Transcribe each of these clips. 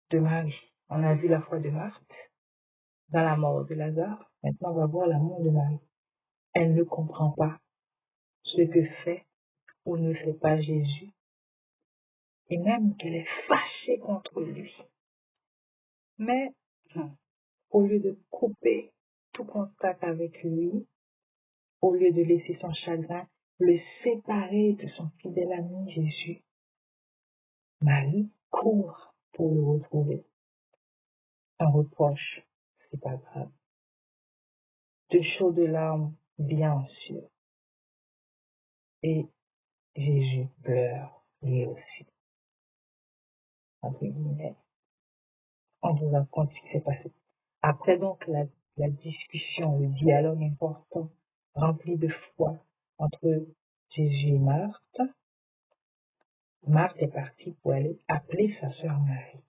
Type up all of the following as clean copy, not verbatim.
de Marie. On a vu la foi de Marthe dans la mort de Lazare. Maintenant, on va voir l'amour de Marie. Elle ne comprend pas ce que fait ou ne fait pas Jésus, et même qu'elle est fâchée contre lui. Mais au lieu de couper tout contact avec lui, au lieu de laisser son chagrin le séparer de son fidèle ami Jésus, Marie court pour le retrouver. Un reproche, c'est pas grave. De chaudes larmes, bien sûr. Et Jésus pleure, lui aussi. Entre guillemets. On vous raconte ce qui s'est passé. Après donc la discussion, le dialogue important, rempli de foi entre Jésus et Marthe, Marthe est partie pour aller appeler sa sœur Marie.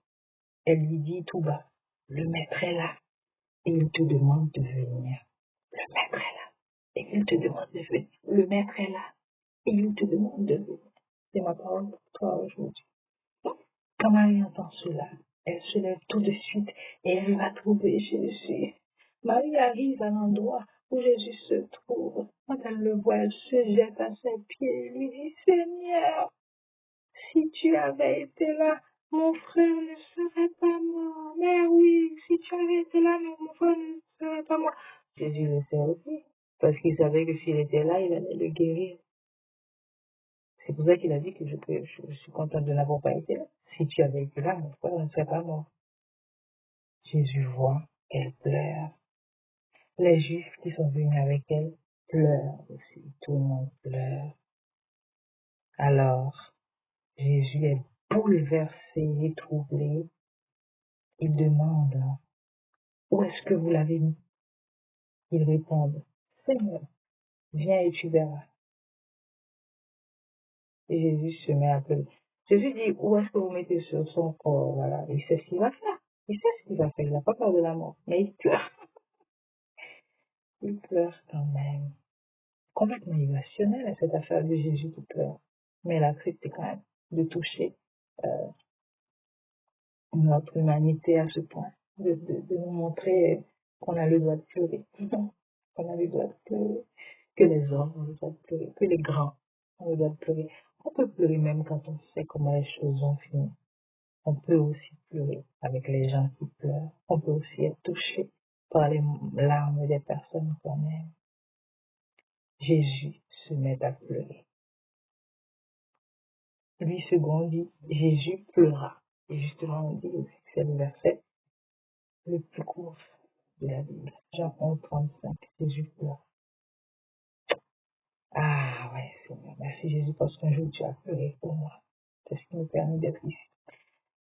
Elle lui dit tout bas, le maître est là et il te demande de venir. Le maître est là et il te demande de venir. Le maître est là et il te demande de venir. C'est ma parole pour toi aujourd'hui. Quand Marie entend cela, elle se lève tout de suite et elle va trouver Jésus. Marie arrive à l'endroit où Jésus se trouve. Quand elle le voit, elle se jette à ses pieds et lui dit, Seigneur, si tu avais été là, mon frère ne serait pas mort. Mais oui, si tu avais été là, mon frère ne serait pas mort. Jésus le sait aussi, parce qu'il savait que s'il était là, il allait le guérir. C'est pour ça qu'il a dit que je suis content de n'avoir pas été là. Si tu avais été là, mon frère ne serait pas mort. Jésus voit qu'elle pleure. Les Juifs qui sont venus avec elle pleurent aussi. Tout le monde pleure. Alors, Jésus est bouleversé et troublé. Il demande, où est-ce que vous l'avez mis? Ils répondent, Seigneur, viens et tu verras. Et Jésus se met à pleurer. Jésus dit, où est-ce que vous mettez sur son corps? Voilà, il sait ce qu'il va faire. Il sait ce qu'il va faire. Il n'a pas peur de la mort. Mais il pleure. Il pleure quand même. Complètement irrationnel, cette affaire de Jésus qui pleure. Mais elle accepte quand même de toucher notre humanité à ce point, de nous montrer qu'on a le droit de pleurer, qu'on a le droit de pleurer, que les hommes ont le droit de pleurer, que les grands ont le droit de pleurer. On peut pleurer même quand on sait comment les choses vont finir. On peut aussi pleurer avec les gens qui pleurent. On peut aussi être touché par les larmes des personnes qu'on aime. Jésus se met à pleurer. 8 secondes dit, Jésus pleura. Et justement, on dit aussi que c'est le verset le plus court de la Bible. Jean 11, 35, Jésus pleure. Ah ouais, Seigneur, merci Jésus parce qu'un jour tu as pleuré pour moi. C'est ce qui nous permet d'être ici.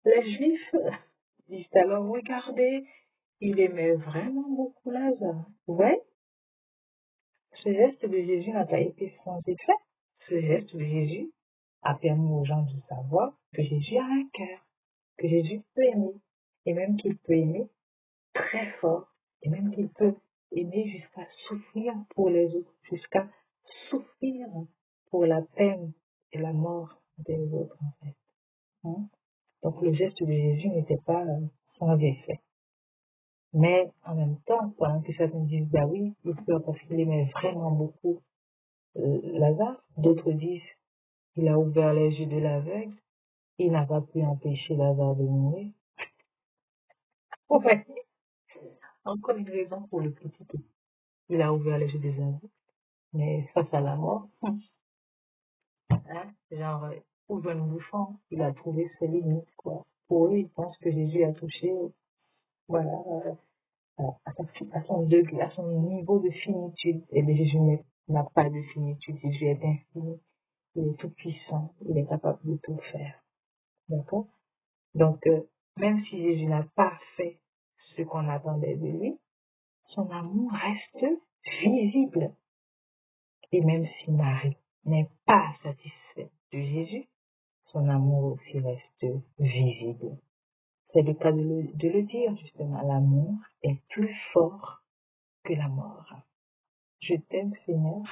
Les Juifs disent alors, regardez, il aimait vraiment beaucoup Lazare. Ouais, ce geste de Jésus n'a pas été sans effet. Ce geste de Jésus a permis aux gens de savoir que Jésus a un cœur, que Jésus peut aimer, et même qu'il peut aimer très fort, et même qu'il peut aimer jusqu'à souffrir pour les autres, jusqu'à souffrir pour la peine et la mort des autres, en fait. Hein? Donc le geste de Jésus n'était pas sans effet. Mais en même temps, pendant que certains disent, bah oui, il pleure parce qu'il aimait vraiment beaucoup Lazare, d'autres disent, il a ouvert les yeux de l'aveugle, il n'a pas pu empêcher Lazare de mourir. Ouais, encore une raison pour le critiquer. Il a ouvert les yeux des aveugles, mais face à la mort, hein, genre, ouvre un bouchon, il a trouvé ses limites, quoi. Pour eux, ils pensent que Jésus a touché, voilà, à son degré, à son niveau de finitude. Et bien, Jésus n'a pas de finitude, Jésus est infini, il est tout puissant, il est capable de tout faire. D'accord? Donc, même si Jésus n'a pas fait ce qu'on attendait de lui, son amour reste visible. Et même si Marie n'est pas satisfaite de Jésus, son amour aussi reste visible. C'est le cas de le dire, justement. L'amour est plus fort que la mort. Je t'aime, Seigneur,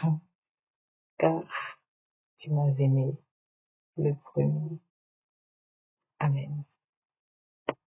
car tu m'as aimé le premier. Amen.